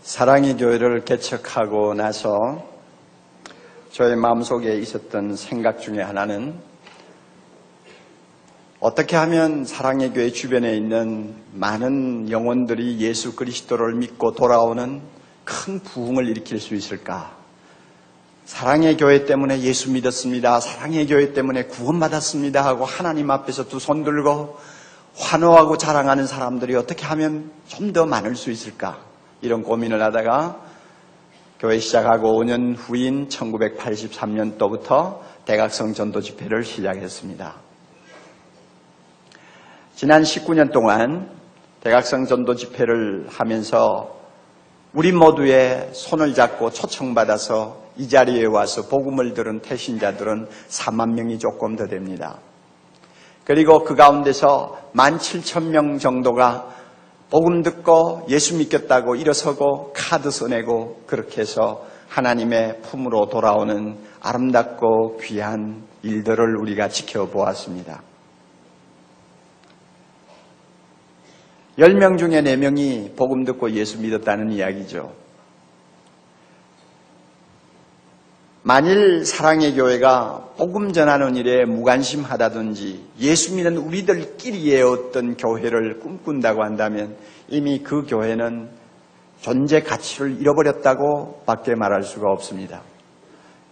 사랑의 교회를 개척하고 나서 저의 마음속에 있었던 생각 중에 하나는 어떻게 하면 사랑의 교회 주변에 있는 많은 영혼들이 예수 그리스도를 믿고 돌아오는 큰 부흥을 일으킬 수 있을까? 사랑의 교회 때문에 예수 믿었습니다. 사랑의 교회 때문에 구원받았습니다 하고 하나님 앞에서 두 손 들고 환호하고 자랑하는 사람들이 어떻게 하면 좀 더 많을 수 있을까? 이런 고민을 하다가 교회 시작하고 5년 후인 1983년도부터 대각성 전도 집회를 시작했습니다. 지난 19년 동안 대각성 전도 집회를 하면서 우리 모두의 손을 잡고 초청받아서 이 자리에 와서 복음을 들은 태신자들은 4만 명이 조금 더 됩니다. 그리고 그 가운데서 17,000명 정도가 복음 듣고 예수 믿겠다고 일어서고 카드 써내고 그렇게 해서 하나님의 품으로 돌아오는 아름답고 귀한 일들을 우리가 지켜보았습니다. 10명 중에 4명이 복음 듣고 예수 믿었다는 이야기죠. 만일 사랑의 교회가 복음 전하는 일에 무관심하다든지 예수 믿는 우리들끼리의 어떤 교회를 꿈꾼다고 한다면 이미 그 교회는 존재 가치를 잃어버렸다고 밖에 말할 수가 없습니다.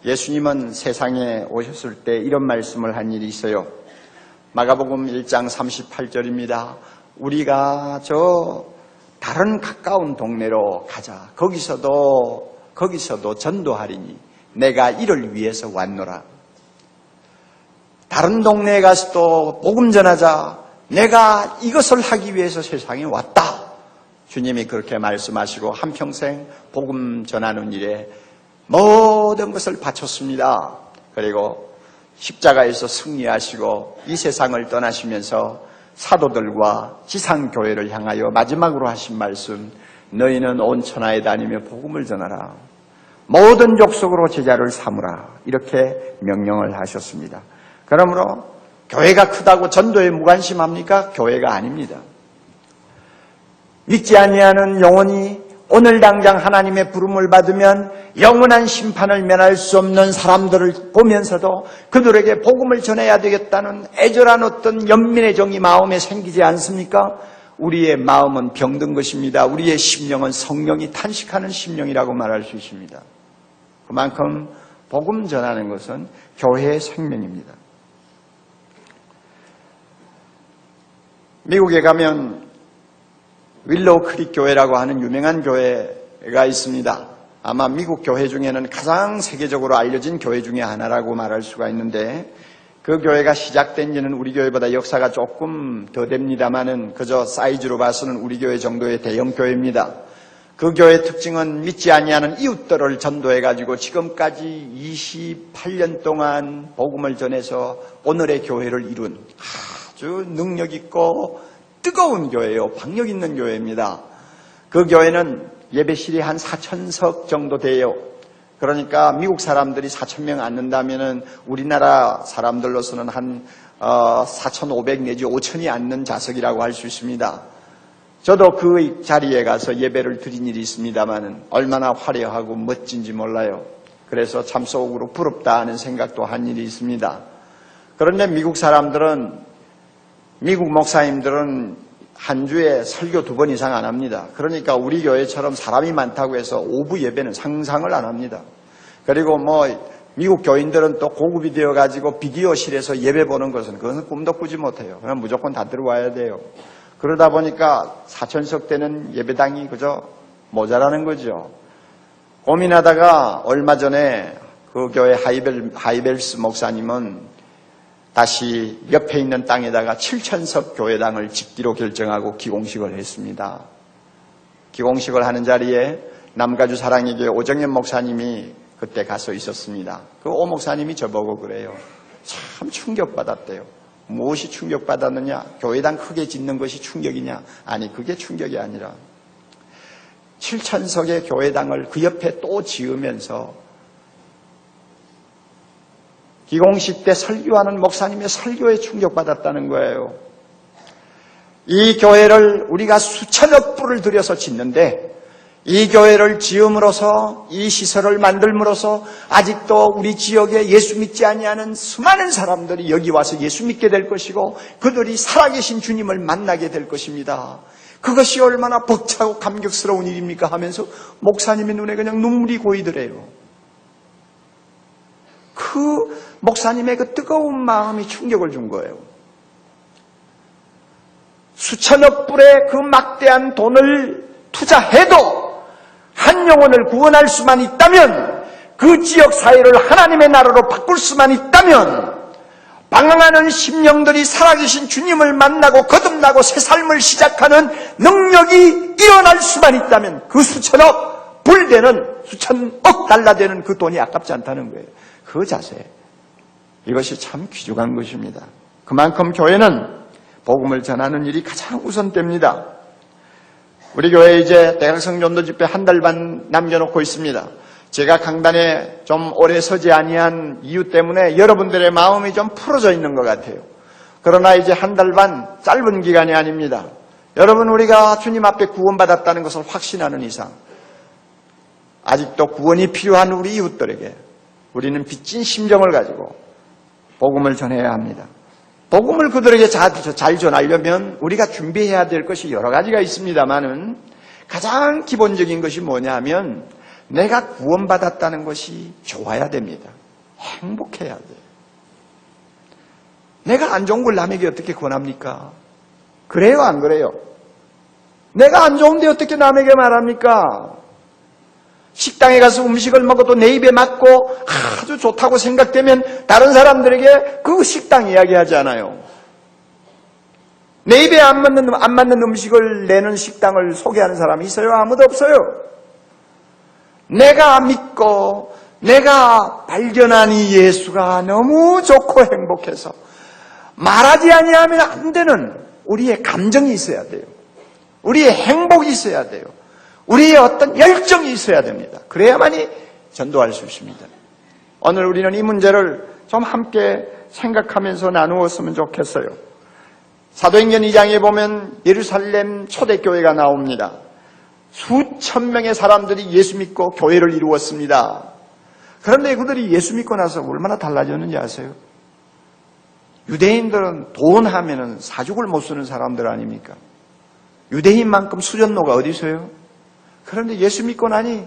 예수님은 세상에 오셨을 때 이런 말씀을 한 일이 있어요. 마가복음 1장 38절입니다. 우리가 저 다른 가까운 동네로 가자. 거기서도 전도하리니 내가 이를 위해서 왔노라. 다른 동네에 가서도 복음 전하자. 내가 이것을 하기 위해서 세상에 왔다. 주님이 그렇게 말씀하시고 한평생 복음 전하는 일에 모든 것을 바쳤습니다. 그리고 십자가에서 승리하시고 이 세상을 떠나시면서 사도들과 지상교회를 향하여 마지막으로 하신 말씀, 너희는 온 천하에 다니며 복음을 전하라. 모든 족속으로 제자를 삼으라. 이렇게 명령을 하셨습니다. 그러므로 교회가 크다고 전도에 무관심합니까? 교회가 아닙니다. 믿지 아니하는 영혼이 오늘 당장 하나님의 부름을 받으면 영원한 심판을 면할 수 없는 사람들을 보면서도 그들에게 복음을 전해야 되겠다는 애절한 어떤 연민의 정이 마음에 생기지 않습니까? 우리의 마음은 병든 것입니다. 우리의 심령은 성령이 탄식하는 심령이라고 말할 수 있습니다. 그만큼 복음 전하는 것은 교회의 생명입니다. 미국에 가면 윌로우 크릭 교회라고 하는 유명한 교회가 있습니다. 아마 미국 교회 중에는 가장 세계적으로 알려진 교회 중에 하나라고 말할 수가 있는데 그 교회가 시작된 지는 우리 교회보다 역사가 조금 더 됩니다만은 그저 사이즈로 봐서는 우리 교회 정도의 대형 교회입니다. 그 교회의 특징은 믿지 아니하는 이웃들을 전도해가지고 지금까지 28년 동안 복음을 전해서 오늘의 교회를 이룬 아주 능력 있고 뜨거운 교회예요. 박력 있는 교회입니다. 그 교회는 예배실이 한 4,000석 정도 돼요. 그러니까 미국 사람들이 4,000명 앉는다면은 우리나라 사람들로서는 한 4,500 내지 5,000이 앉는 좌석이라고 할 수 있습니다. 저도 그 자리에 가서 예배를 드린 일이 있습니다만은 얼마나 화려하고 멋진지 몰라요. 그래서 참 속으로 부럽다 하는 생각도 한 일이 있습니다. 그런데 미국 목사님들은 한 주에 설교 2번 이상 안 합니다. 그러니까 우리 교회처럼 사람이 많다고 해서 오부 예배는 상상을 안 합니다. 그리고 미국 교인들은 또 고급이 되어가지고 비디오실에서 예배 보는 것은 그것은 꿈도 꾸지 못해요. 그냥 무조건 다 들어와야 돼요. 그러다 보니까 4,000석 되는 예배당이 그저 모자라는 거죠. 고민하다가 얼마 전에 그 교회 하이벨스 목사님은 다시 옆에 있는 땅에다가 7,000석 교회당을 짓기로 결정하고 기공식을 했습니다. 기공식을 하는 자리에 남가주 사랑의 교회 오정현 목사님이 그때 가서 있었습니다. 그 오 목사님이 저보고 그래요. 참 충격받았대요. 무엇이 충격받았느냐? 교회당 크게 짓는 것이 충격이냐? 아니, 그게 충격이 아니라 7,000석의 교회당을 그 옆에 또 지으면서 기공식 때 설교하는 목사님의 설교에 충격받았다는 거예요. 이 교회를 우리가 수천억 불을 들여서 짓는데 이 교회를 지음으로써, 이 시설을 만들므로써 아직도 우리 지역에 예수 믿지 아니하는 수많은 사람들이 여기 와서 예수 믿게 될 것이고 그들이 살아계신 주님을 만나게 될 것입니다. 그것이 얼마나 벅차고 감격스러운 일입니까 하면서 목사님의 눈에 그냥 눈물이 고이더래요. 그 목사님의 그 뜨거운 마음이 충격을 준 거예요. 수천억 불의 그 막대한 돈을 투자해도 한 영혼을 구원할 수만 있다면, 그 지역 사회를 하나님의 나라로 바꿀 수만 있다면, 방황하는 심령들이 살아계신 주님을 만나고 거듭나고 새 삶을 시작하는 능력이 일어날 수만 있다면 그 수천억 불 되는, 수천억 달러 되는 그 돈이 아깝지 않다는 거예요. 그 자세, 이것이 참 귀중한 것입니다. 그만큼 교회는 복음을 전하는 일이 가장 우선됩니다. 우리 교회 이제 대학생 전도 집회 한 달 반 남겨놓고 있습니다. 제가 강단에 좀 오래 서지 아니한 이유 때문에 여러분들의 마음이 좀 풀어져 있는 것 같아요. 그러나 이제 한 달 반 짧은 기간이 아닙니다. 여러분, 우리가 주님 앞에 구원받았다는 것을 확신하는 이상 아직도 구원이 필요한 우리 이웃들에게 우리는 빚진 심정을 가지고 복음을 전해야 합니다. 복음을 그들에게 잘 전하려면 우리가 준비해야 될 것이 여러 가지가 있습니다만은 가장 기본적인 것이 뭐냐면 내가 구원받았다는 것이 좋아야 됩니다. 행복해야 돼요. 내가 안 좋은 걸 남에게 어떻게 권합니까? 그래요, 안 그래요? 내가 안 좋은데 어떻게 남에게 말합니까? 식당에 가서 음식을 먹어도 내 입에 맞고 아주 좋다고 생각되면 다른 사람들에게 그 식당 이야기하지 않아요. 내 입에 안 맞는 음식을 내는 식당을 소개하는 사람이 있어요? 아무도 없어요. 내가 믿고 내가 발견한 이 예수가 너무 좋고 행복해서 말하지 아니하면 안 되는 우리의 감정이 있어야 돼요. 우리의 행복이 있어야 돼요. 우리의 어떤 열정이 있어야 됩니다. 그래야만이 전도할 수 있습니다. 오늘 우리는 이 문제를 좀 함께 생각하면서 나누었으면 좋겠어요. 사도행전 2장에 보면 예루살렘 초대교회가 나옵니다. 수천 명의 사람들이 예수 믿고 교회를 이루었습니다. 그런데 그들이 예수 믿고 나서 얼마나 달라졌는지 아세요? 유대인들은 돈 하면은 사죽을 못 쓰는 사람들 아닙니까? 유대인만큼 수전노가 어디 있어요? 그런데 예수 믿고 나니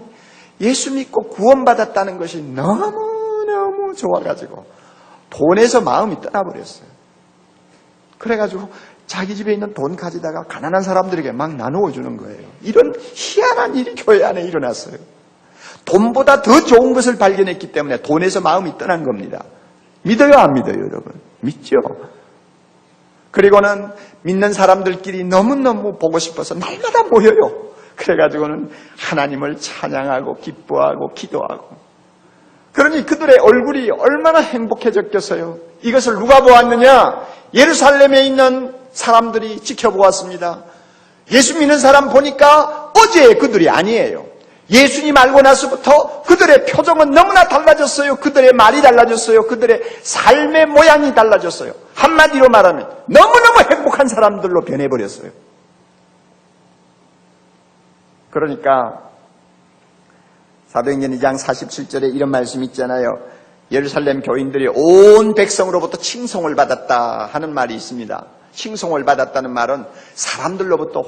예수 믿고 구원받았다는 것이 너무너무 좋아가지고 돈에서 마음이 떠나버렸어요. 그래가지고 자기 집에 있는 돈 가지다가 가난한 사람들에게 막 나누어 주는 거예요. 이런 희한한 일이 교회 안에 일어났어요. 돈보다 더 좋은 것을 발견했기 때문에 돈에서 마음이 떠난 겁니다. 믿어요, 안 믿어요, 여러분? 믿죠? 그리고는 믿는 사람들끼리 너무너무 보고 싶어서 날마다 모여요. 그래가지고는 하나님을 찬양하고 기뻐하고 기도하고. 그러니 그들의 얼굴이 얼마나 행복해졌겠어요. 이것을 누가 보았느냐? 예루살렘에 있는 사람들이 지켜보았습니다. 예수 믿는 사람 보니까 어제의 그들이 아니에요. 예수님 알고 나서부터 그들의 표정은 너무나 달라졌어요. 그들의 말이 달라졌어요. 그들의 삶의 모양이 달라졌어요. 한마디로 말하면 너무너무 행복한 사람들로 변해버렸어요. 그러니까 사도행전 2장 47절에 이런 말씀이 있잖아요. 예루살렘 교인들이 온 백성으로부터 칭송을 받았다 하는 말이 있습니다. 칭송을 받았다는 말은 사람들로부터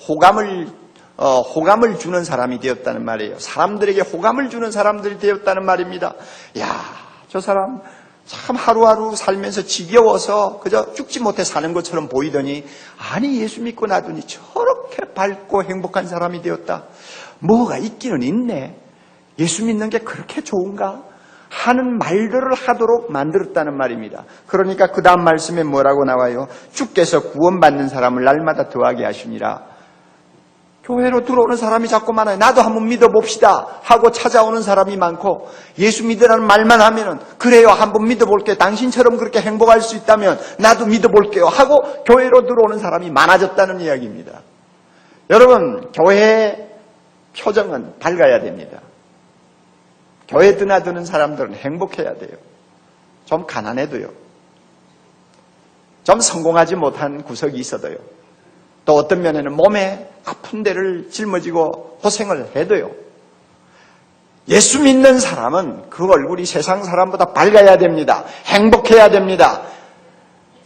호감을 주는 사람이 되었다는 말이에요. 사람들에게 호감을 주는 사람들이 되었다는 말입니다. 야, 저 사람 참 하루하루 살면서 지겨워서 그저 죽지 못해 사는 것처럼 보이더니 아니 예수 믿고 나더니 저렇게 밝고 행복한 사람이 되었다. 뭐가 있기는 있네. 예수 믿는 게 그렇게 좋은가? 하는 말들을 하도록 만들었다는 말입니다. 그러니까 그 다음 말씀에 뭐라고 나와요? 주께서 구원받는 사람을 날마다 더하게 하시니라. 교회로 들어오는 사람이 자꾸 많아요. 나도 한번 믿어봅시다 하고 찾아오는 사람이 많고 예수 믿으라는 말만 하면은 그래요, 한번 믿어볼게요. 당신처럼 그렇게 행복할 수 있다면 나도 믿어볼게요 하고 교회로 들어오는 사람이 많아졌다는 이야기입니다. 여러분, 교회의 표정은 밝아야 됩니다. 교회 드나드는 사람들은 행복해야 돼요. 좀 가난해도요. 좀 성공하지 못한 구석이 있어도요. 또 어떤 면에는 몸에 아픈 데를 짊어지고 고생을 해도요. 예수 믿는 사람은 그 얼굴이 세상 사람보다 밝아야 됩니다. 행복해야 됩니다.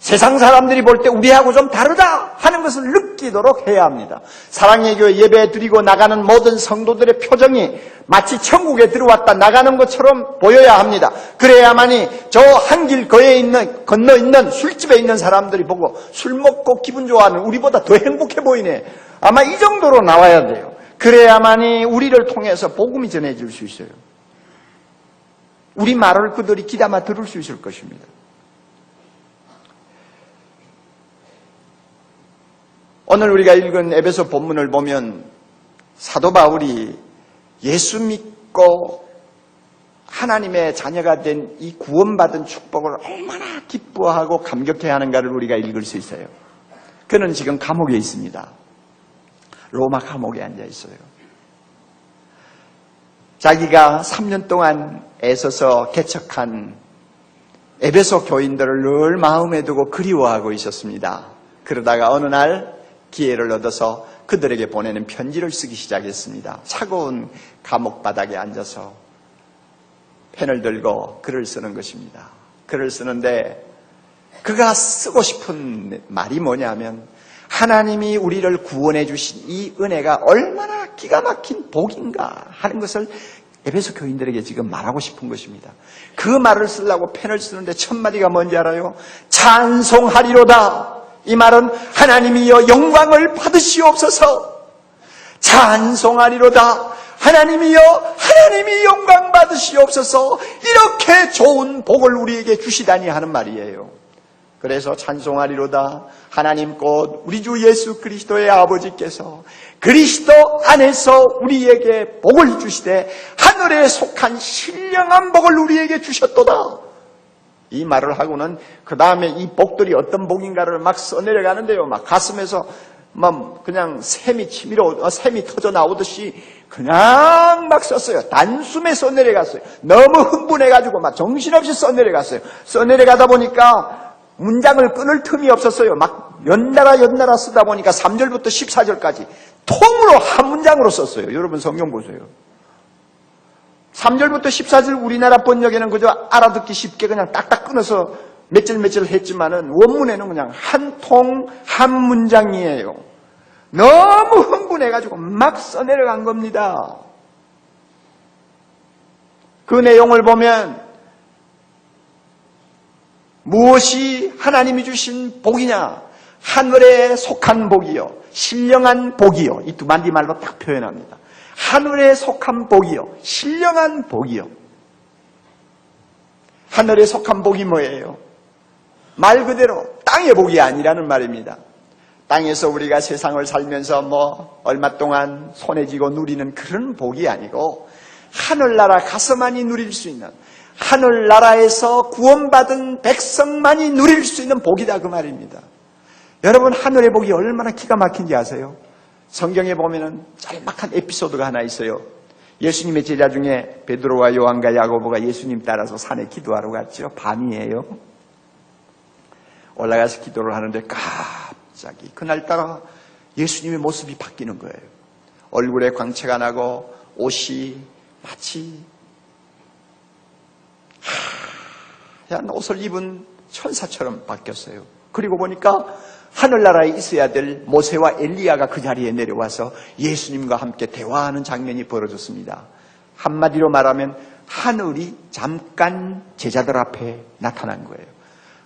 세상 사람들이 볼 때 우리하고 좀 다르다 하는 것을 느끼도록 해야 합니다. 사랑의 교회 예배 드리고 나가는 모든 성도들의 표정이 마치 천국에 들어왔다 나가는 것처럼 보여야 합니다. 그래야만이 저 한 길 건너 있는 술집에 있는 사람들이 보고 술 먹고 기분 좋아하는 우리보다 더 행복해 보이네. 아마 이 정도로 나와야 돼요. 그래야만이 우리를 통해서 복음이 전해질 수 있어요. 우리 말을 그들이 귀담아 들을 수 있을 것입니다. 오늘 우리가 읽은 에베소 본문을 보면 사도 바울이 예수 믿고 하나님의 자녀가 된 이 구원받은 축복을 얼마나 기뻐하고 감격해 하는가를 우리가 읽을 수 있어요. 그는 지금 감옥에 있습니다. 로마 감옥에 앉아 있어요. 자기가 3년 동안 애써서 개척한 에베소 교인들을 늘 마음에 두고 그리워하고 있었습니다. 그러다가 어느 날 기회를 얻어서 그들에게 보내는 편지를 쓰기 시작했습니다. 차가운 감옥 바닥에 앉아서 펜을 들고 글을 쓰는 것입니다. 글을 쓰는데 그가 쓰고 싶은 말이 뭐냐면 하나님이 우리를 구원해 주신 이 은혜가 얼마나 기가 막힌 복인가 하는 것을 에베소 교인들에게 지금 말하고 싶은 것입니다. 그 말을 쓰려고 펜을 쓰는데 첫 마디가 뭔지 알아요? 찬송하리로다. 이 말은 하나님이여 영광을 받으시옵소서. 찬송하리로다. 하나님이여 하나님이 영광 받으시옵소서. 이렇게 좋은 복을 우리에게 주시다니 하는 말이에요. 그래서 찬송하리로다. 하나님 곧 우리 주 예수 그리스도의 아버지께서 그리스도 안에서 우리에게 복을 주시되 하늘에 속한 신령한 복을 우리에게 주셨도다. 이 말을 하고는 그 다음에 이 복들이 어떤 복인가를 막 써내려가는데요. 막 가슴에서 막 그냥 샘이 터져 나오듯이 그냥 막 썼어요. 단숨에 써내려갔어요. 너무 흥분해가지고 막 정신없이 써내려갔어요. 써내려가다 보니까 문장을 끊을 틈이 없었어요. 막 연달아 쓰다 보니까 3절부터 14절까지 통으로 한 문장으로 썼어요. 여러분 성경 보세요. 3절부터 14절 우리나라 번역에는 그저 알아듣기 쉽게 그냥 딱딱 끊어서 몇 절 했지만은 원문에는 그냥 한 통 한 문장이에요. 너무 흥분해가지고 막 써내려간 겁니다. 그 내용을 보면 무엇이 하나님이 주신 복이냐? 하늘에 속한 복이요, 신령한 복이요. 이 두 마디 말로 딱 표현합니다. 하늘에 속한 복이요, 신령한 복이요. 하늘에 속한 복이 뭐예요? 말 그대로 땅의 복이 아니라는 말입니다. 땅에서 우리가 세상을 살면서 얼마 동안 손에 쥐고 누리는 그런 복이 아니고 하늘나라 가서만이 누릴 수 있는, 하늘나라에서 구원받은 백성만이 누릴 수 있는 복이다 그 말입니다. 여러분 하늘의 복이 얼마나 기가 막힌지 아세요? 성경에 보면은 짤막한 에피소드가 하나 있어요. 예수님의 제자 중에 베드로와 요한과 야고보가 예수님 따라서 산에 기도하러 갔죠. 밤이에요. 올라가서 기도를 하는데 갑자기 그날따라 예수님의 모습이 바뀌는 거예요. 얼굴에 광채가 나고 옷이 마치 하얀 옷을 입은 천사처럼 바뀌었어요. 그리고 보니까 하늘나라에 있어야 될 모세와 엘리야가 그 자리에 내려와서 예수님과 함께 대화하는 장면이 벌어졌습니다. 한마디로 말하면 하늘이 잠깐 제자들 앞에 나타난 거예요.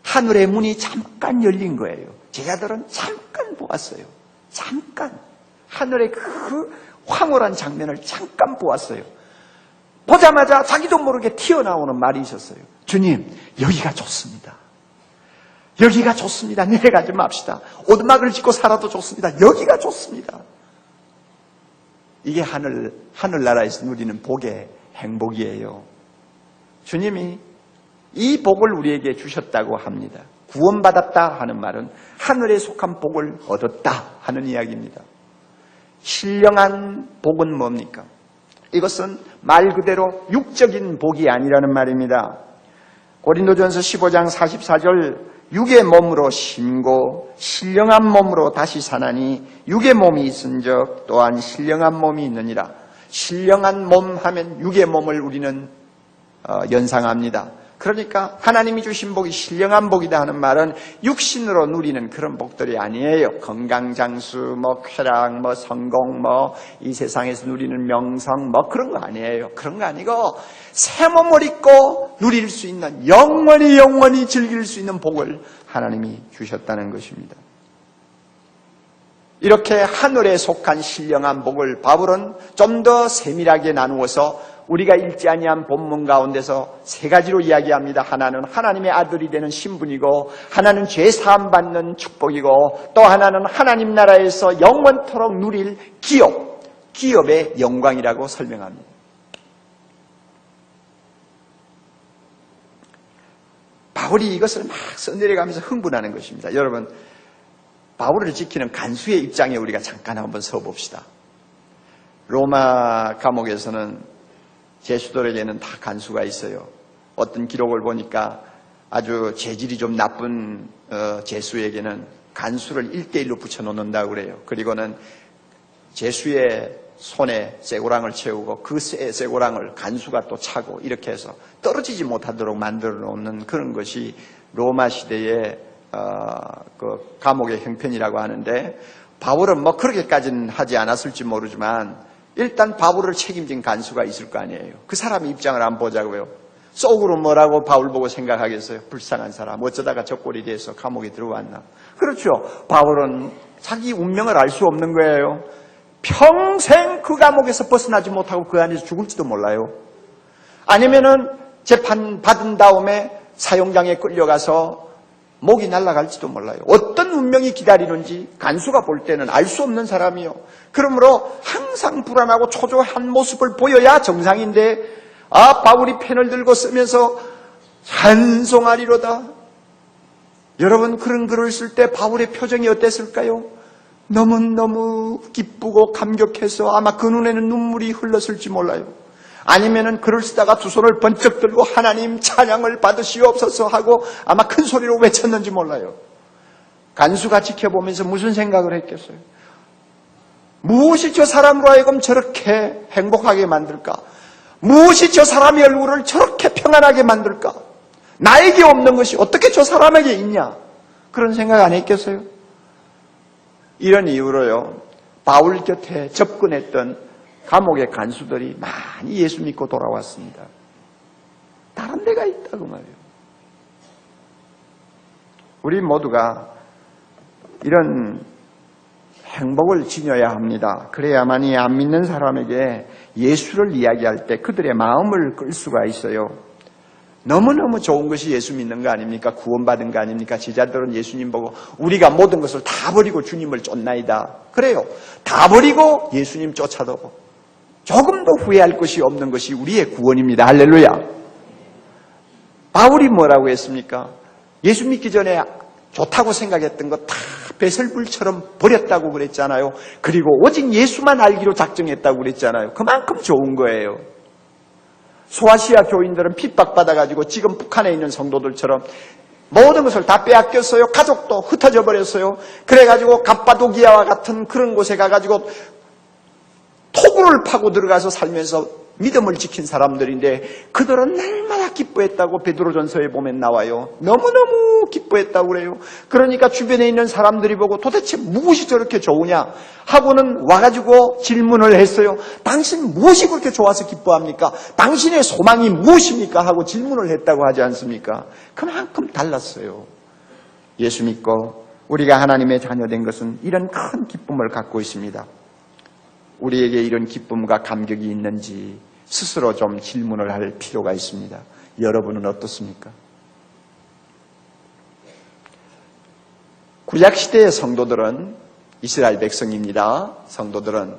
하늘의 문이 잠깐 열린 거예요. 제자들은 잠깐 보았어요. 잠깐. 하늘의 그 황홀한 장면을 잠깐 보았어요. 보자마자 자기도 모르게 튀어나오는 말이 있었어요. 주님, 여기가 좋습니다. 여기가 좋습니다. 내려가지 맙시다. 오두막을 짓고 살아도 좋습니다. 여기가 좋습니다. 이게 하늘나라에서 누리는 복의 행복이에요. 주님이 이 복을 우리에게 주셨다고 합니다. 구원받았다 하는 말은 하늘에 속한 복을 얻었다 하는 이야기입니다. 신령한 복은 뭡니까? 이것은 말 그대로 육적인 복이 아니라는 말입니다. 고린도전서 15장 44절 육의 몸으로 심고 신령한 몸으로 다시 사나니 육의 몸이 있은즉 또한 신령한 몸이 있느니라. 신령한 몸 하면 육의 몸을 우리는 연상합니다. 그러니까 하나님이 주신 복이 신령한 복이다 하는 말은 육신으로 누리는 그런 복들이 아니에요. 건강장수, 쾌락, 성공, 이 세상에서 누리는 명성, 그런 거 아니에요. 그런 거 아니고 새 몸을 입고 누릴 수 있는 영원히 즐길 수 있는 복을 하나님이 주셨다는 것입니다. 이렇게 하늘에 속한 신령한 복을 바울은 좀 더 세밀하게 나누어서 우리가 읽지 아니한 본문 가운데서 세 가지로 이야기합니다. 하나는 하나님의 아들이 되는 신분이고, 하나는 죄 사함 받는 축복이고, 또 하나는 하나님 나라에서 영원토록 누릴 기업의 영광이라고 설명합니다. 바울이 이것을 막 써내려가면서 흥분하는 것입니다. 여러분, 바울을 지키는 간수의 입장에 우리가 잠깐 한번 서봅시다. 로마 감옥에서는 제수들에게는 다 간수가 있어요. 어떤 기록을 보니까 아주 재질이 좀 나쁜 제수에게는 간수를 1:1로 붙여놓는다고 그래요. 그리고는 제수의 손에 쇠고랑을 채우고 그 쇠고랑을 간수가 또 차고 이렇게 해서 떨어지지 못하도록 만들어 놓는 그런 것이 로마 시대의 그 감옥의 형편이라고 하는데, 바울은 그렇게까지는 하지 않았을지 모르지만 일단 바울을 책임진 간수가 있을 거 아니에요. 그 사람의 입장을 한번 보자고요. 속으로 뭐라고 바울 보고 생각하겠어요? 불쌍한 사람, 어쩌다가 저 꼴이 돼서 감옥에 들어왔나. 그렇죠. 바울은 자기 운명을 알 수 없는 거예요. 평생 그 감옥에서 벗어나지 못하고 그 안에서 죽을지도 몰라요. 아니면은 재판 받은 다음에 사형장에 끌려가서 목이 날아갈지도 몰라요. 어떤 운명이 기다리는지 간수가 볼 때는 알 수 없는 사람이요. 그러므로 항상 불안하고 초조한 모습을 보여야 정상인데, 바울이 펜을 들고 쓰면서 찬송하리로다. 여러분, 그런 글을 쓸 때 바울의 표정이 어땠을까요? 너무너무 기쁘고 감격해서 아마 그 눈에는 눈물이 흘렀을지 몰라요. 아니면은 글을 쓰다가 두 손을 번쩍 들고 하나님 찬양을 받으시옵소서 하고 아마 큰 소리로 외쳤는지 몰라요. 간수가 지켜보면서 무슨 생각을 했겠어요? 무엇이 저 사람으로 하여금 저렇게 행복하게 만들까? 무엇이 저 사람의 얼굴을 저렇게 평안하게 만들까? 나에게 없는 것이 어떻게 저 사람에게 있냐? 그런 생각 안 했겠어요? 이런 이유로요, 바울 곁에 접근했던 감옥의 간수들이 많이 예수 믿고 돌아왔습니다. 다른 데가 있다고 말이에요. 우리 모두가 이런 행복을 지녀야 합니다. 그래야만이 안 믿는 사람에게 예수를 이야기할 때 그들의 마음을 끌 수가 있어요. 너무너무 좋은 것이 예수 믿는 거 아닙니까? 구원받은 거 아닙니까? 제자들은 예수님 보고 우리가 모든 것을 다 버리고 주님을 쫓나이다. 그래요. 다 버리고 예수님 쫓아도 조금도 후회할 것이 없는 것이 우리의 구원입니다. 할렐루야. 바울이 뭐라고 했습니까? 예수 믿기 전에 좋다고 생각했던 거 다 배설물처럼 버렸다고 그랬잖아요. 그리고 오직 예수만 알기로 작정했다고 그랬잖아요. 그만큼 좋은 거예요. 소아시아 교인들은 핍박받아가지고 지금 북한에 있는 성도들처럼 모든 것을 다 빼앗겼어요. 가족도 흩어져 버렸어요. 그래가지고 갑바도기아와 같은 그런 곳에 가가지고 토굴을 파고 들어가서 살면서 믿음을 지킨 사람들인데 그들은 날마다 기뻐했다고 베드로전서에 보면 나와요. 너무너무 기뻐했다고 그래요. 그러니까 주변에 있는 사람들이 보고 도대체 무엇이 저렇게 좋으냐 하고는 와가지고 질문을 했어요. 당신 무엇이 그렇게 좋아서 기뻐합니까? 당신의 소망이 무엇입니까? 하고 질문을 했다고 하지 않습니까? 그만큼 달랐어요. 예수 믿고 우리가 하나님의 자녀된 것은 이런 큰 기쁨을 갖고 있습니다. 우리에게 이런 기쁨과 감격이 있는지 스스로 좀 질문을 할 필요가 있습니다. 여러분은 어떻습니까? 구약시대의 성도들은 이스라엘 백성입니다. 성도들은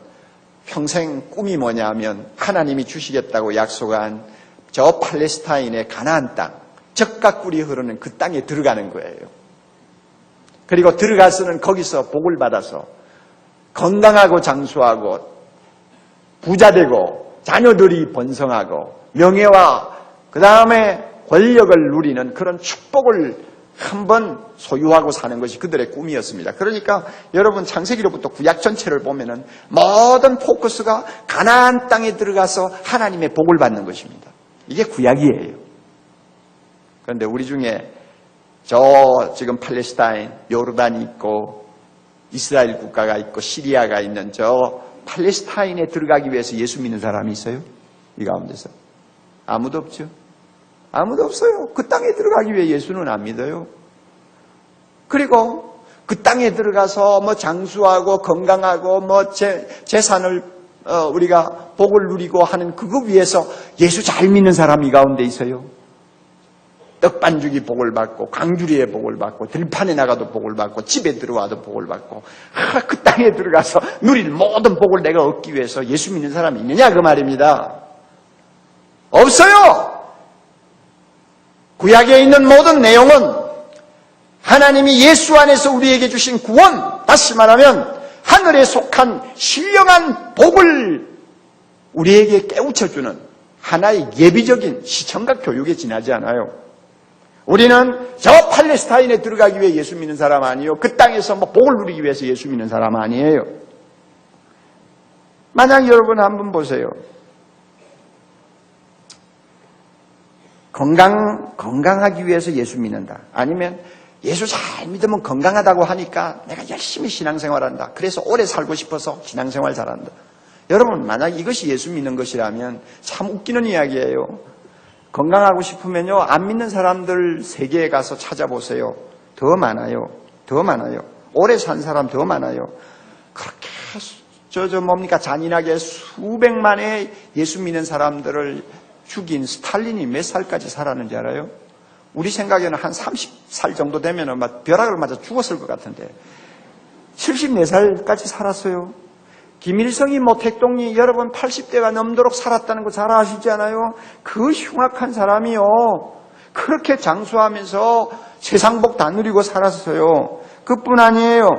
평생 꿈이 뭐냐 하면 하나님이 주시겠다고 약속한 저 팔레스타인의 가나안 땅, 젖과 꿀이 흐르는 그 땅에 들어가는 거예요. 그리고 들어가서는 거기서 복을 받아서 건강하고 장수하고 부자되고 자녀들이 번성하고 명예와 그 다음에 권력을 누리는 그런 축복을 한번 소유하고 사는 것이 그들의 꿈이었습니다. 그러니까 여러분 창세기로부터 구약 전체를 보면은 모든 포커스가 가나안 땅에 들어가서 하나님의 복을 받는 것입니다. 이게 구약이에요. 그런데 우리 중에 지금 팔레스타인, 요르단이 있고 이스라엘 국가가 있고 시리아가 있는 팔레스타인에 들어가기 위해서 예수 믿는 사람이 있어요? 이 가운데서? 아무도 없죠. 아무도 없어요. 그 땅에 들어가기 위해 예수는 안 믿어요. 그리고 그 땅에 들어가서 장수하고 건강하고 재산을 우리가 복을 누리고 하는 그거 위해서 예수 잘 믿는 사람이 가운데 있어요. 떡반죽이 복을 받고 강주리에 복을 받고 들판에 나가도 복을 받고 집에 들어와도 복을 받고 그 땅에 들어가서 누릴 모든 복을 내가 얻기 위해서 예수 믿는 사람이 있느냐 그 말입니다. 없어요. 구약에 있는 모든 내용은 하나님이 예수 안에서 우리에게 주신 구원, 다시 말하면 하늘에 속한 신령한 복을 우리에게 깨우쳐주는 하나의 예비적인 시청각 교육에 지나지 않아요. 우리는 저 팔레스타인에 들어가기 위해 예수 믿는 사람 아니에요. 그 땅에서 복을 누리기 위해서 예수 믿는 사람 아니에요. 만약 여러분 한번 보세요. 건강하기 위해서 예수 믿는다. 아니면 예수 잘 믿으면 건강하다고 하니까 내가 열심히 신앙생활한다. 그래서 오래 살고 싶어서 신앙생활 잘한다. 여러분 만약 이것이 예수 믿는 것이라면 참 웃기는 이야기예요. 건강하고 싶으면요 안 믿는 사람들 세계에 가서 찾아보세요. 더 많아요. 더 많아요. 오래 산 사람 더 많아요. 그렇게 잔인하게 수백만의 예수 믿는 사람들을 죽인 스탈린이 몇 살까지 살았는지 알아요? 우리 생각에는 한 30살 정도 되면 벼락을 맞아 죽었을 것 같은데 74살까지 살았어요. 김일성이 모택동이 여러분 80대가 넘도록 살았다는 거 잘 아시지 않아요? 그 흉악한 사람이요. 그렇게 장수하면서 세상복 다 누리고 살았어요. 그뿐 아니에요.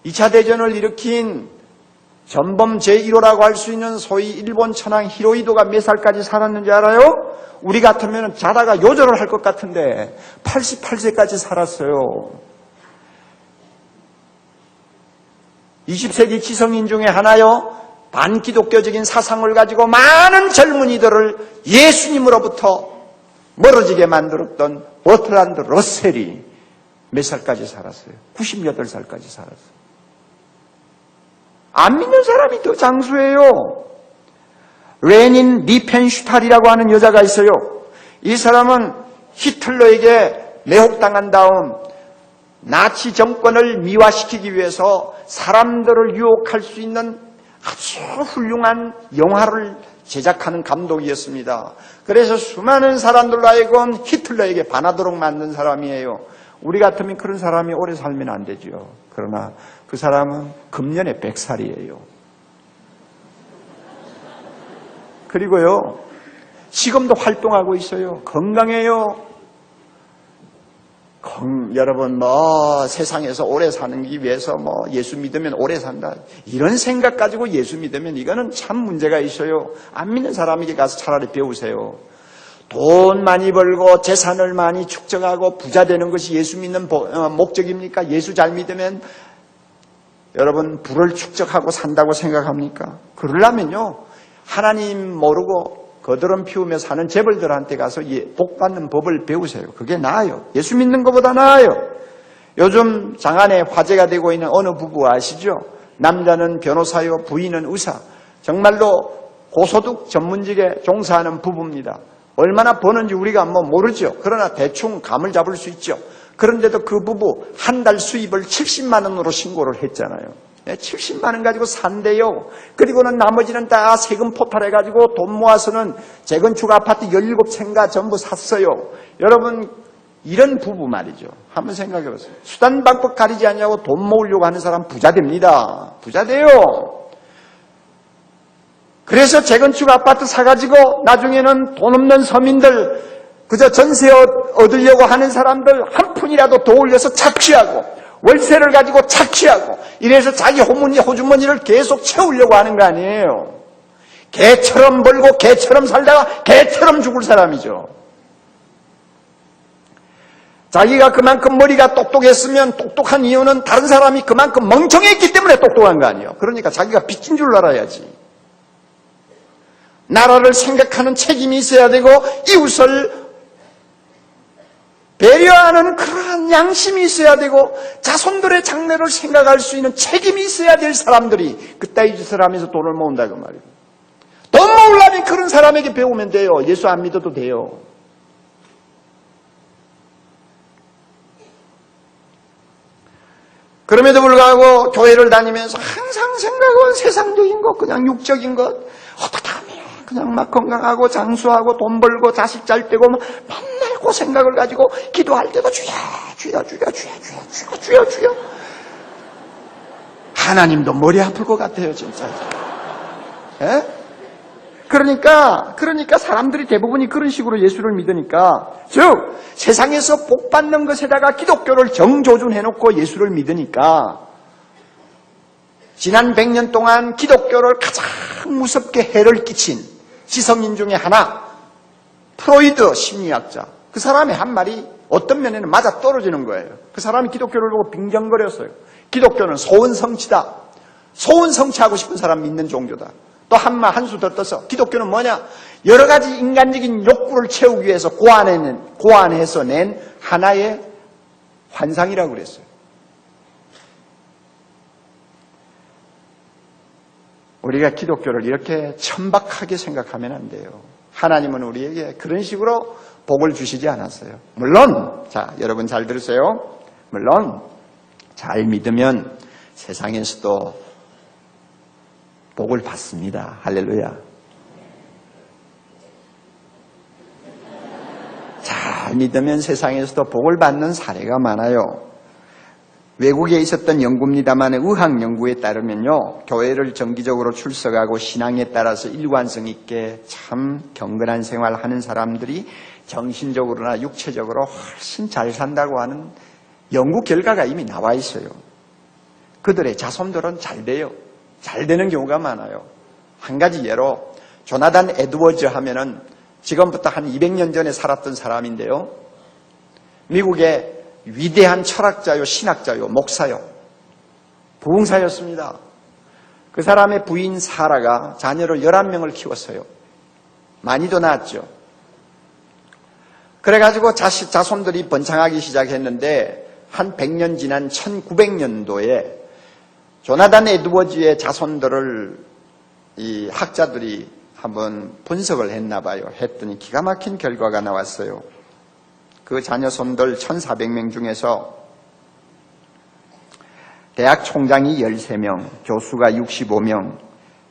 2차 대전을 일으킨 전범 제1호라고 할 수 있는 소위 일본 천황 히로히도가 몇 살까지 살았는지 알아요? 우리 같으면 자다가 요절을 할 것 같은데 88세까지 살았어요. 20세기 지성인 중에 하나요. 반기독교적인 사상을 가지고 많은 젊은이들을 예수님으로부터 멀어지게 만들었던 버트란드 러셀이 몇 살까지 살았어요? 98살까지 살았어요. 안 믿는 사람이 더 장수예요. 레닌 리펜슈탈이라고 하는 여자가 있어요. 이 사람은 히틀러에게 매혹당한 다음 나치 정권을 미화시키기 위해서 사람들을 유혹할 수 있는 아주 훌륭한 영화를 제작하는 감독이었습니다. 그래서 수많은 사람들로 하여금 히틀러에게 반하도록 만든 사람이에요. 우리 같으면 그런 사람이 오래 살면 안 되죠. 그러나 그 사람은 금년에 100살이에요. 그리고요, 지금도 활동하고 있어요. 건강해요. 여러분 세상에서 오래 사기 위해서 예수 믿으면 오래 산다. 이런 생각 가지고 예수 믿으면 이거는 참 문제가 있어요. 안 믿는 사람에게 가서 차라리 배우세요. 돈 많이 벌고 재산을 많이 축적하고 부자 되는 것이 예수 믿는 목적입니까? 예수 잘 믿으면 여러분 부를 축적하고 산다고 생각합니까? 그러려면요 하나님 모르고 거드름 피우며 사는 재벌들한테 가서 복 받는 법을 배우세요. 그게 나아요. 예수 믿는 것보다 나아요. 요즘 장안에 화제가 되고 있는 어느 부부 아시죠? 남자는 변호사요, 부인은 의사. 정말로 고소득 전문직에 종사하는 부부입니다. 얼마나 버는지 우리가 모르죠. 그러나 대충 감을 잡을 수 있죠. 그런데도 그 부부 한 달 수입을 70만 원으로 신고를 했잖아요. 70만 원 가지고 산대요. 그리고는 나머지는 다 세금 포탈해가지고 돈 모아서는 재건축 아파트 17채인가 전부 샀어요. 여러분 이런 부부 말이죠. 한번 생각해보세요. 수단 방법 가리지 않냐고 돈 모으려고 하는 사람 부자 됩니다. 부자 돼요. 그래서 재건축 아파트 사가지고 나중에는 돈 없는 서민들 그저 전세 얻으려고 하는 사람들 한 푼이라도 더 올려서 착취하고 월세를 가지고 착취하고 이래서 자기 호주머니를 계속 채우려고 하는 거 아니에요. 개처럼 벌고 개처럼 살다가 개처럼 죽을 사람이죠. 자기가 그만큼 머리가 똑똑했으면 똑똑한 이유는 다른 사람이 그만큼 멍청했기 때문에 똑똑한 거 아니에요. 그러니까 자기가 빚진 줄 알아야지. 나라를 생각하는 책임이 있어야 되고 이웃을 배려하는 그러한 양심이 있어야 되고 자손들의 장래를 생각할 수 있는 책임이 있어야 될 사람들이 그따위 짓을 하면서 돈을 모은다 그 말이에요. 돈 모으려면 그런 사람에게 배우면 돼요. 예수 안 믿어도 돼요. 그럼에도 불구하고 교회를 다니면서 항상 생각은 세상적인 것, 그냥 육적인 것, 어떻게 하면 그냥 막 건강하고 장수하고 돈 벌고 자식 잘 되고 맨날 그 생각을 가지고 기도할 때도 주여 주여 주여 주여 주여 주여 주여. 하나님도 머리 아플 것 같아요 진짜. 예? 그러니까 사람들이 대부분이 그런 식으로 예수를 믿으니까, 즉 세상에서 복 받는 것에다가 기독교를 정조준해놓고 예수를 믿으니까 지난 100년 동안 기독교를 가장 무섭게 해를 끼친 지성인 중에 하나, 프로이드 심리학자. 그 사람의 한 말이 어떤 면에는 맞아 떨어지는 거예요. 그 사람이 기독교를 보고 빙정거렸어요. 기독교는 소원성취다. 소원성취하고 싶은 사람 믿는 종교다. 또 한 수 더 떠서 기독교는 뭐냐? 여러 가지 인간적인 욕구를 채우기 위해서 고안해서 낸 하나의 환상이라고 그랬어요. 우리가 기독교를 이렇게 천박하게 생각하면 안 돼요. 하나님은 우리에게 그런 식으로 복을 주시지 않았어요. 물론, 자, 여러분 잘 들으세요. 물론 잘 믿으면 세상에서도 복을 받습니다. 할렐루야. 잘 믿으면 세상에서도 복을 받는 사례가 많아요. 외국에 있었던 연구입니다만 의학 연구에 따르면요, 교회를 정기적으로 출석하고 신앙에 따라서 일관성 있게 참 경건한 생활하는 사람들이 정신적으로나 육체적으로 훨씬 잘 산다고 하는 연구 결과가 이미 나와 있어요. 그들의 자손들은 잘 돼요. 잘 되는 경우가 많아요. 한 가지 예로 조나단 에드워즈 하면은 지금부터 한 200년 전에 살았던 사람인데요. 미국의 위대한 철학자요, 신학자요, 목사요, 부흥사였습니다. 그 사람의 부인 사라가 자녀를 11명을 키웠어요. 많이도 낳았죠. 그래가지고 자손들이 번창하기 시작했는데 한 100년 지난 1900년도에 조나단 에드워즈의 자손들을 이 학자들이 한번 분석을 했나 봐요. 했더니 기가 막힌 결과가 나왔어요. 그 자녀손들 1400명 중에서 대학 총장이 13명, 교수가 65명,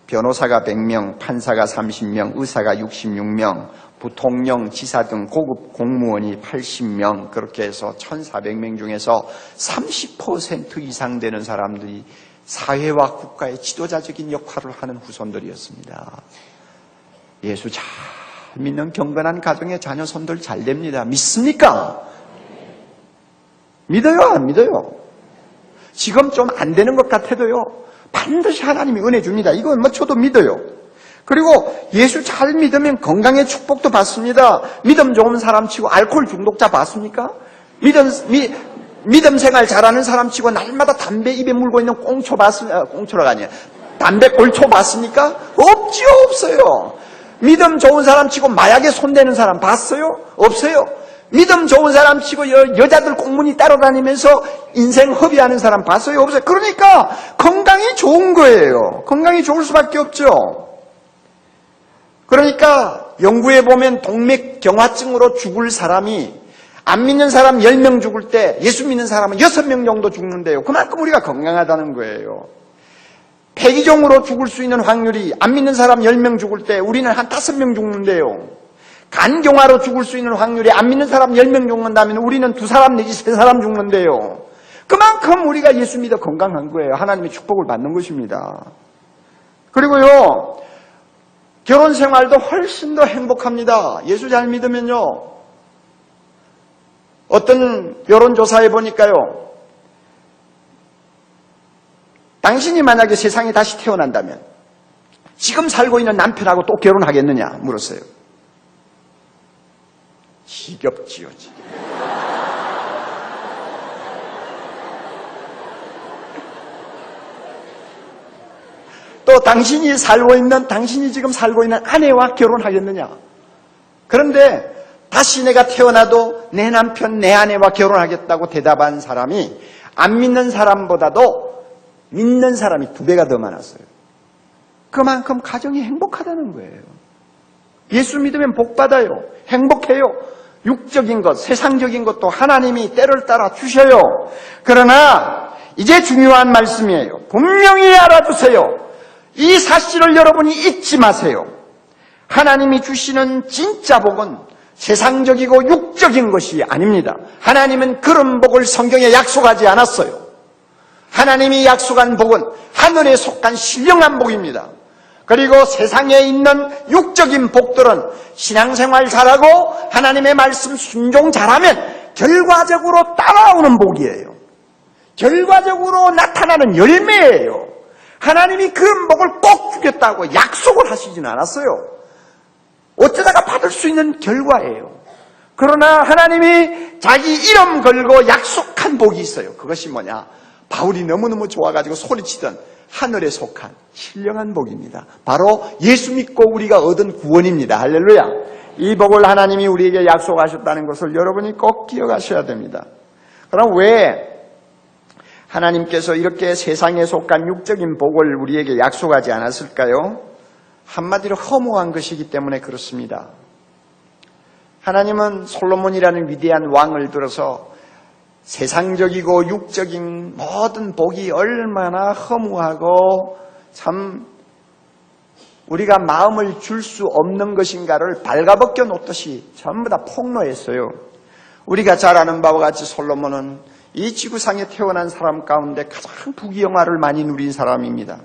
변호사가 100명, 판사가 30명, 의사가 66명, 부통령, 지사 등 고급 공무원이 80명, 그렇게 해서 1400명 중에서 30% 이상 되는 사람들이 사회와 국가의 지도자적인 역할을 하는 후손들이었습니다. 예수 잘 믿는 경건한 가정의 자녀손들 잘 됩니다. 믿습니까? 믿어요? 안 믿어요? 지금 좀 안 되는 것 같아도요, 반드시 하나님이 은혜 줍니다. 이건 뭐 저도 믿어요. 그리고 예수 잘 믿으면 건강의 축복도 받습니다. 믿음 좋은 사람 치고 알코올 중독자 봤습니까? 믿음 생활 잘하는 사람 치고 날마다 담배 입에 물고 있는 꽁초 봤습니까? 꽁초라가 아니에요. 담배 꼴초 봤습니까? 없지요, 없어요. 믿음 좋은 사람 치고 마약에 손대는 사람 봤어요? 없어요. 믿음 좋은 사람 치고 여자들 꽁무니 따라다니면서 인생 허비하는 사람 봤어요? 없어요. 그러니까 건강이 좋은 거예요. 건강이 좋을 수밖에 없죠. 그러니까 연구해 보면 동맥경화증으로 죽을 사람이 안 믿는 사람 10명 죽을 때 예수 믿는 사람은 6명 정도 죽는데요. 그만큼 우리가 건강하다는 거예요. 폐기종으로 죽을 수 있는 확률이 안 믿는 사람 10명 죽을 때 우리는 한 5명 죽는데요. 간경화로 죽을 수 있는 확률이 안 믿는 사람 10명 죽는다면 우리는 2사람 내지 3사람 죽는데요. 그만큼 우리가 예수 믿어 건강한 거예요. 하나님의 축복을 받는 것입니다. 그리고요, 결혼 생활도 훨씬 더 행복합니다. 예수 잘 믿으면요. 어떤 여론조사에 보니까요, 당신이 만약에 세상에 다시 태어난다면 지금 살고 있는 남편하고 또 결혼하겠느냐 물었어요. 지겹지요, 지겹. 또 당신이 지금 살고 있는 아내와 결혼하겠느냐? 그런데 다시 내가 태어나도 내 남편, 내 아내와 결혼하겠다고 대답한 사람이 안 믿는 사람보다도 믿는 사람이 2배가 더 많았어요. 그만큼 가정이 행복하다는 거예요. 예수 믿으면 복 받아요. 행복해요. 육적인 것, 세상적인 것도 하나님이 때를 따라 주셔요. 그러나 이제 중요한 말씀이에요. 분명히 알아두세요. 이 사실을 여러분이 잊지 마세요. 하나님이 주시는 진짜 복은 세상적이고 육적인 것이 아닙니다. 하나님은 그런 복을 성경에 약속하지 않았어요. 하나님이 약속한 복은 하늘에 속한 신령한 복입니다. 그리고 세상에 있는 육적인 복들은 신앙생활 잘하고 하나님의 말씀 순종 잘하면 결과적으로 따라오는 복이에요. 결과적으로 나타나는 열매예요. 하나님이 그 복을 꼭 주겠다고 약속을 하시진 않았어요. 어쩌다가 받을 수 있는 결과예요. 그러나 하나님이 자기 이름 걸고 약속한 복이 있어요. 그것이 뭐냐? 바울이 너무너무 좋아가지고 소리치던 하늘에 속한 신령한 복입니다. 바로 예수 믿고 우리가 얻은 구원입니다. 할렐루야. 이 복을 하나님이 우리에게 약속하셨다는 것을 여러분이 꼭 기억하셔야 됩니다. 그럼 왜 하나님께서 이렇게 세상에 속한 육적인 복을 우리에게 약속하지 않았을까요? 한마디로 허무한 것이기 때문에 그렇습니다. 하나님은 솔로몬이라는 위대한 왕을 들어서 세상적이고 육적인 모든 복이 얼마나 허무하고 참 우리가 마음을 줄 수 없는 것인가를 발가벗겨 놓듯이 전부 다 폭로했어요. 우리가 잘 아는 바와 같이 솔로몬은 이 지구상에 태어난 사람 가운데 가장 부귀영화를 많이 누린 사람입니다.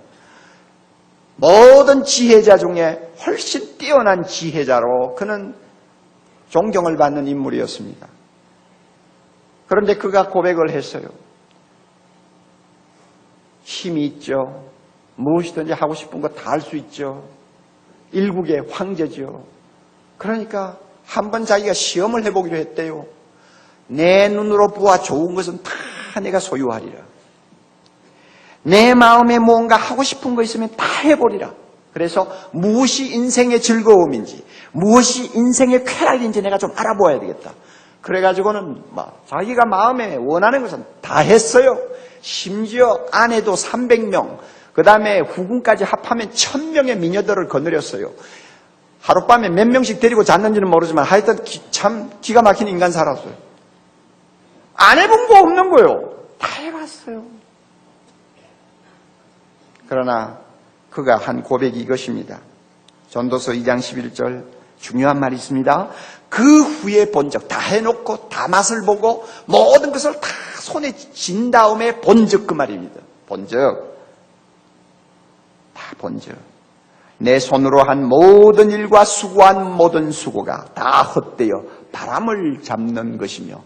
모든 지혜자 중에 훨씬 뛰어난 지혜자로 그는 존경을 받는 인물이었습니다. 그런데 그가 고백을 했어요. 힘이 있죠. 무엇이든지 하고 싶은 거 다 할 수 있죠. 일국의 황제죠. 그러니까 한번 자기가 시험을 해보기로 했대요. 내 눈으로 보아 좋은 것은 다 내가 소유하리라. 내 마음에 무언가 하고 싶은 거 있으면 다 해보리라. 그래서 무엇이 인생의 즐거움인지 무엇이 인생의 쾌락인지 내가 좀 알아보아야 되겠다. 그래가지고는 자기가 마음에 원하는 것은 다 했어요. 심지어 아내도 300명, 그 다음에 후궁까지 합하면 1000명의 미녀들을 거느렸어요. 하룻밤에 몇 명씩 데리고 잤는지는 모르지만 하여튼 참 기가 막힌 인간 살았어요. 안 해본 거 없는 거예요. 다 해봤어요. 그러나 그가 한 고백이 이것입니다. 전도서 2장 11절 중요한 말이 있습니다. 그 후에 본 적 다 해놓고 다 맛을 보고 모든 것을 다 손에 쥔 다음에 본 적 그 말입니다. 본 적. 다 본 적. 내 손으로 한 모든 일과 수고한 모든 수고가 다 헛되어 바람을 잡는 것이며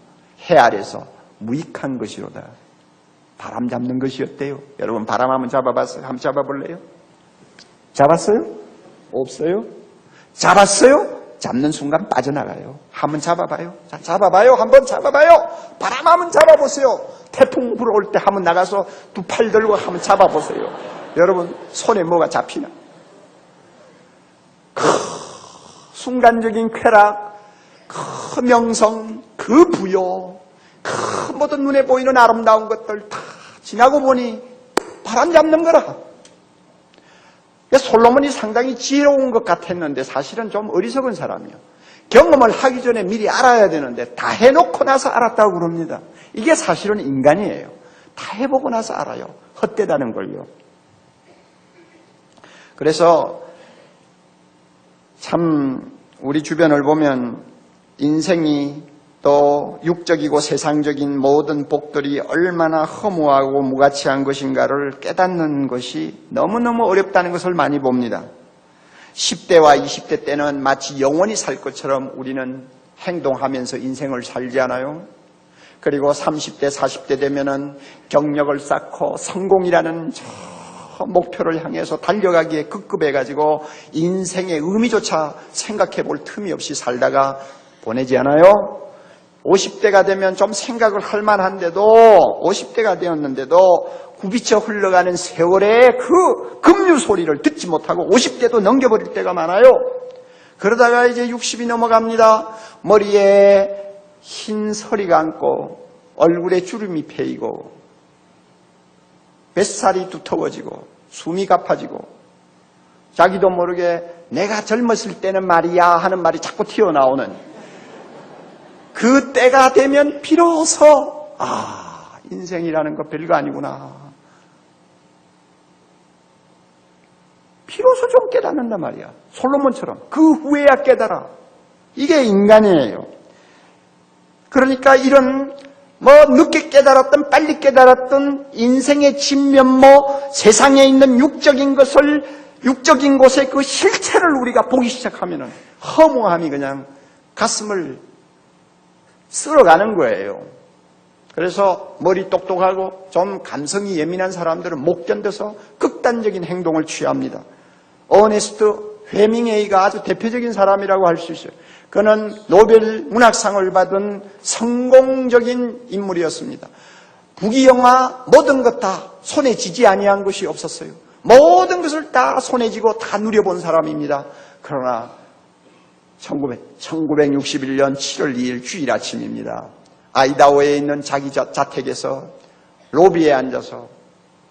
해 아래서 무익한 것이로다. 바람 잡는 것이었대요. 여러분 바람 한번 잡아봤어요? 한번 잡아볼래요? 잡았어요? 없어요? 잡았어요? 잡는 순간 빠져나가요. 한번 잡아봐요. 자, 잡아봐요. 한번 잡아봐요. 바람 한번 잡아보세요. 태풍 불어올 때 한번 나가서 2 팔 들고 한번 잡아보세요. 여러분 손에 뭐가 잡히나? 순간적인 쾌락, 그 명성, 그 부요, 그 모든 눈에 보이는 아름다운 것들 다 지나고 보니 바람 잡는 거라. 솔로몬이 상당히 지혜로운 것 같았는데 사실은 좀 어리석은 사람이에요. 경험을 하기 전에 미리 알아야 되는데 다 해놓고 나서 알았다고 그럽니다. 이게 사실은 인간이에요. 다 해보고 나서 알아요. 헛되다는 걸요. 그래서 참 우리 주변을 보면 인생이 또 육적이고 세상적인 모든 복들이 얼마나 허무하고 무가치한 것인가를 깨닫는 것이 너무너무 어렵다는 것을 많이 봅니다. 10대와 20대 때는 마치 영원히 살 것처럼 우리는 행동하면서 인생을 살지 않아요? 그리고 30대, 40대 되면은 경력을 쌓고 성공이라는 저 목표를 향해서 달려가기에 급급해가지고 인생의 의미조차 생각해 볼 틈이 없이 살다가 보내지 않아요? 50대가 되면 좀 생각을 할 만한데도 50대가 되었는데도 굽이쳐 흘러가는 세월의 그 급류 소리를 듣지 못하고 50대도 넘겨버릴 때가 많아요. 그러다가 이제 60이 넘어갑니다. 머리에 흰 서리가 앉고 얼굴에 주름이 패이고 뱃살이 두터워지고 숨이 가파지고 자기도 모르게 내가 젊었을 때는 말이야 하는 말이 자꾸 튀어나오는 그 때가 되면 비로소 인생이라는 거 별거 아니구나. 비로소 좀 깨닫는단 말이야. 솔로몬처럼 그 후에야 깨달아. 이게 인간이에요. 그러니까 이런 늦게 깨달았든 빨리 깨달았든 인생의 진면모, 세상에 있는 육적인 곳의 그 실체를 우리가 보기 시작하면은 허무함이 그냥 가슴을 쓸어가는 거예요. 그래서 머리 똑똑하고 좀 감성이 예민한 사람들은 못 견뎌서 극단적인 행동을 취합니다. 어네스트 헤밍웨이가 아주 대표적인 사람이라고 할 수 있어요. 그는 노벨 문학상을 받은 성공적인 인물이었습니다. 부귀영화 모든 것 다 손에 쥐지 아니한 것이 없었어요. 모든 것을 다 손에 쥐고 다 누려본 사람입니다. 그러나 1961년 7월 2일 주일 아침입니다. 아이다호에 있는 자기 자택에서 로비에 앉아서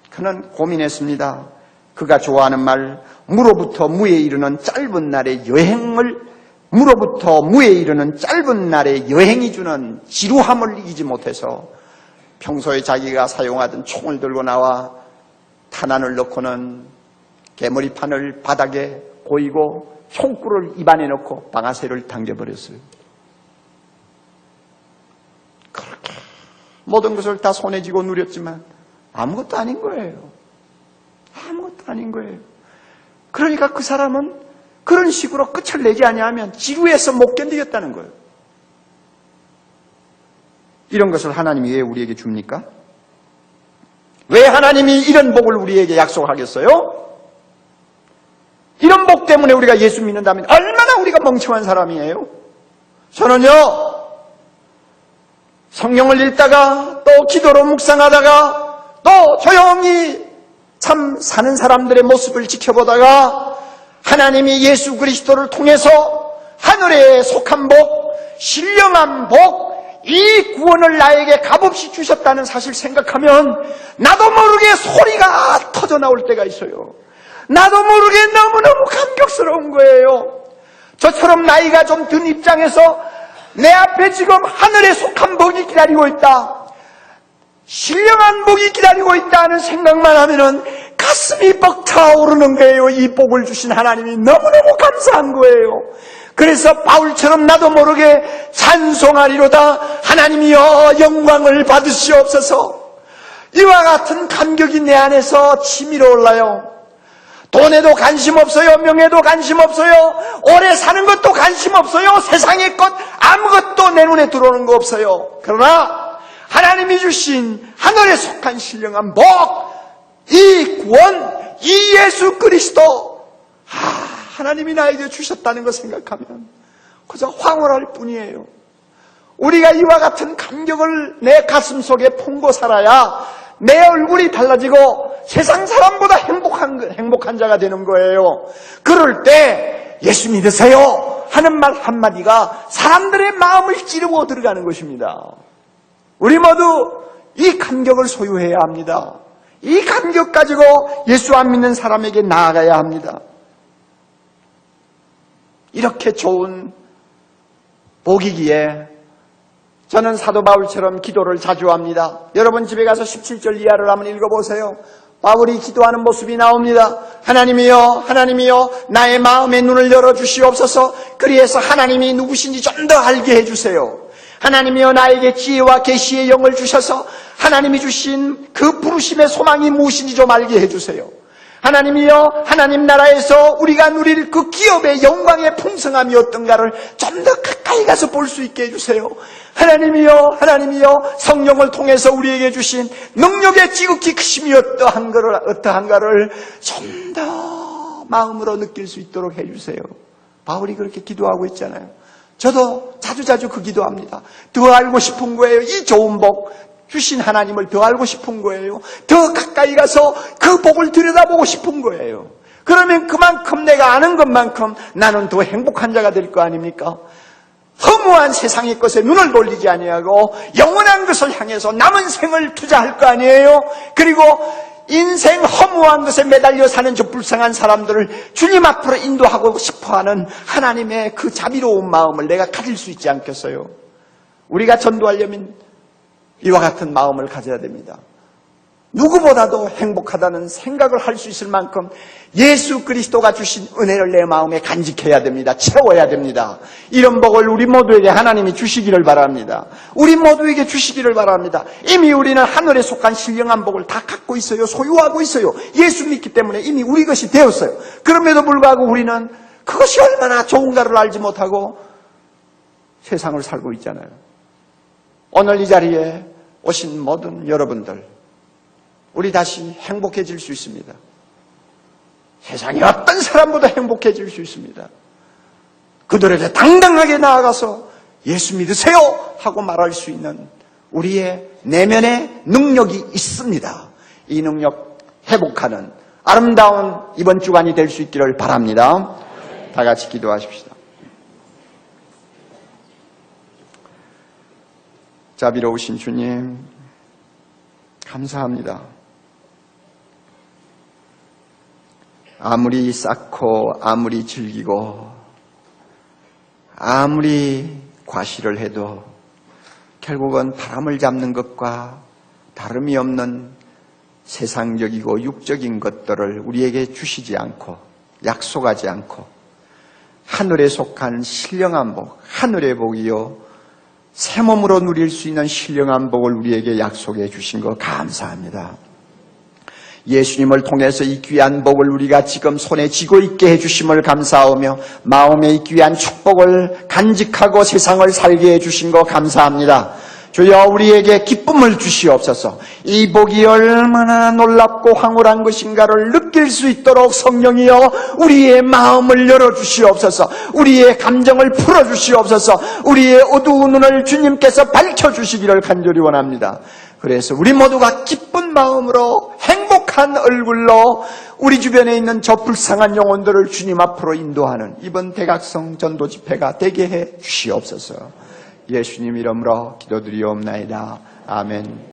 그는 고민했습니다. 그가 좋아하는 말, 무로부터 무에 이르는 짧은 날의 여행이 주는 지루함을 이기지 못해서 평소에 자기가 사용하던 총을 들고 나와 탄환을 넣고는 개머리판을 바닥에 고이고 총구를 입안에 넣고 방아쇠를 당겨버렸어요. 그렇게 모든 것을 다 손에 쥐고 누렸지만 아무것도 아닌 거예요. 아무것도 아닌 거예요. 그러니까 그 사람은 그런 식으로 끝을 내지 아니하면 지루해서 못 견디겠다는 거예요. 이런 것을 하나님이 왜 우리에게 줍니까? 왜 하나님이 이런 복을 우리에게 약속하겠어요? 이런 복 때문에 우리가 예수 믿는다면 얼마나 우리가 멍청한 사람이에요? 저는요, 성경을 읽다가 또 기도로 묵상하다가 또 조용히 참 사는 사람들의 모습을 지켜보다가 하나님이 예수 그리스도를 통해서 하늘에 속한 복, 신령한 복, 이 구원을 나에게 값없이 주셨다는 사실 생각하면 나도 모르게 소리가 터져 나올 때가 있어요. 나도 모르게 너무너무 감격스러운 거예요. 저처럼 나이가 좀 든 입장에서 내 앞에 지금 하늘에 속한 복이 기다리고 있다, 신령한 복이 기다리고 있다는 생각만 하면은 가슴이 벅차오르는 거예요. 이 복을 주신 하나님이 너무너무 감사한 거예요. 그래서 바울처럼 나도 모르게 찬송하리로다. 하나님이여 영광을 받으시옵소서. 이와 같은 감격이 내 안에서 치밀어 올라요. 돈에도 관심 없어요. 명예도 관심 없어요. 오래 사는 것도 관심 없어요. 세상의 것 아무것도 내 눈에 들어오는 거 없어요. 그러나 하나님이 주신 하늘에 속한 신령한 복, 이 구원, 이 예수 그리스도, 하나님이 나에게 주셨다는 거 생각하면 그저 황홀할 뿐이에요. 우리가 이와 같은 감격을 내 가슴 속에 품고 살아야 내 얼굴이 달라지고 세상 사람보다 행복한 자가 되는 거예요. 그럴 때 예수 믿으세요 하는 말 한마디가 사람들의 마음을 찌르고 들어가는 것입니다. 우리 모두 이 감격을 소유해야 합니다. 이 감격 가지고 예수 안 믿는 사람에게 나아가야 합니다. 이렇게 좋은 복이기에 저는 사도 바울처럼 기도를 자주 합니다. 여러분 집에 가서 17절 이하를 한번 읽어보세요. 바울이 기도하는 모습이 나옵니다. 하나님이여, 하나님이여, 나의 마음의 눈을 열어주시옵소서. 그리해서 하나님이 누구신지 좀 더 알게 해주세요. 하나님이여, 나에게 지혜와 계시의 영을 주셔서 하나님이 주신 그 부르심의 소망이 무엇인지 좀 알게 해주세요. 하나님이여, 하나님 나라에서 우리가 누릴 그 기업의 영광의 풍성함이 어떤가를 좀 더 가까이 가서 볼 수 있게 해주세요. 하나님이여, 하나님이여, 성령을 통해서 우리에게 주신 능력의 지극히 크심이 어떠한가를 좀 더 마음으로 느낄 수 있도록 해주세요. 바울이 그렇게 기도하고 있잖아요. 저도 자주자주 그 기도합니다. 더 알고 싶은 거예요. 이 좋은 복, 주신 하나님을 더 알고 싶은 거예요. 더 가까이 가서 그 복을 들여다보고 싶은 거예요. 그러면 그만큼 내가 아는 것만큼 나는 더 행복한 자가 될 거 아닙니까? 허무한 세상의 것에 눈을 돌리지 아니하고 영원한 것을 향해서 남은 생을 투자할 거 아니에요? 그리고 인생 허무한 것에 매달려 사는 저 불쌍한 사람들을 주님 앞으로 인도하고 싶어하는 하나님의 그 자비로운 마음을 내가 가질 수 있지 않겠어요? 우리가 전도하려면 이와 같은 마음을 가져야 됩니다. 누구보다도 행복하다는 생각을 할 수 있을 만큼 예수 그리스도가 주신 은혜를 내 마음에 간직해야 됩니다. 채워야 됩니다. 이런 복을 우리 모두에게 하나님이 주시기를 바랍니다. 우리 모두에게 주시기를 바랍니다. 이미 우리는 하늘에 속한 신령한 복을 다 갖고 있어요. 소유하고 있어요. 예수 믿기 때문에 이미 우리 것이 되었어요. 그럼에도 불구하고 우리는 그것이 얼마나 좋은가를 알지 못하고 세상을 살고 있잖아요. 오늘 이 자리에 오신 모든 여러분들, 우리 다시 행복해질 수 있습니다. 세상에 어떤 사람보다 행복해질 수 있습니다. 그들에게 당당하게 나아가서 예수 믿으세요 하고 말할 수 있는 우리의 내면의 능력이 있습니다. 이 능력 회복하는 아름다운 이번 주간이 될 수 있기를 바랍니다. 다 같이 기도하십시다. 자비로우신 주님, 감사합니다. 아무리 쌓고 아무리 즐기고 아무리 과시를 해도 결국은 바람을 잡는 것과 다름이 없는 세상적이고 육적인 것들을 우리에게 주시지 않고 약속하지 않고 하늘에 속한 신령한 복, 하늘의 복이요 새 몸으로 누릴 수 있는 신령한 복을 우리에게 약속해 주신 것 감사합니다. 예수님을 통해서 이 귀한 복을 우리가 지금 손에 쥐고 있게 해주심을 감사하며 마음에 이 귀한 축복을 간직하고 세상을 살게 해주신 것 감사합니다. 주여 우리에게 기쁨을 주시옵소서. 이 복이 얼마나 놀랍고 황홀한 것인가를 느낄 수 있도록 성령이여 우리의 마음을 열어주시옵소서. 우리의 감정을 풀어주시옵소서. 우리의 어두운 눈을 주님께서 밝혀주시기를 간절히 원합니다. 그래서 우리 모두가 기쁜 마음으로 행복한 얼굴로 우리 주변에 있는 저 불쌍한 영혼들을 주님 앞으로 인도하는 이번 대각성 전도 집회가 되게 해 주시옵소서. 예수님 이름으로 기도드리옵나이다. 아멘.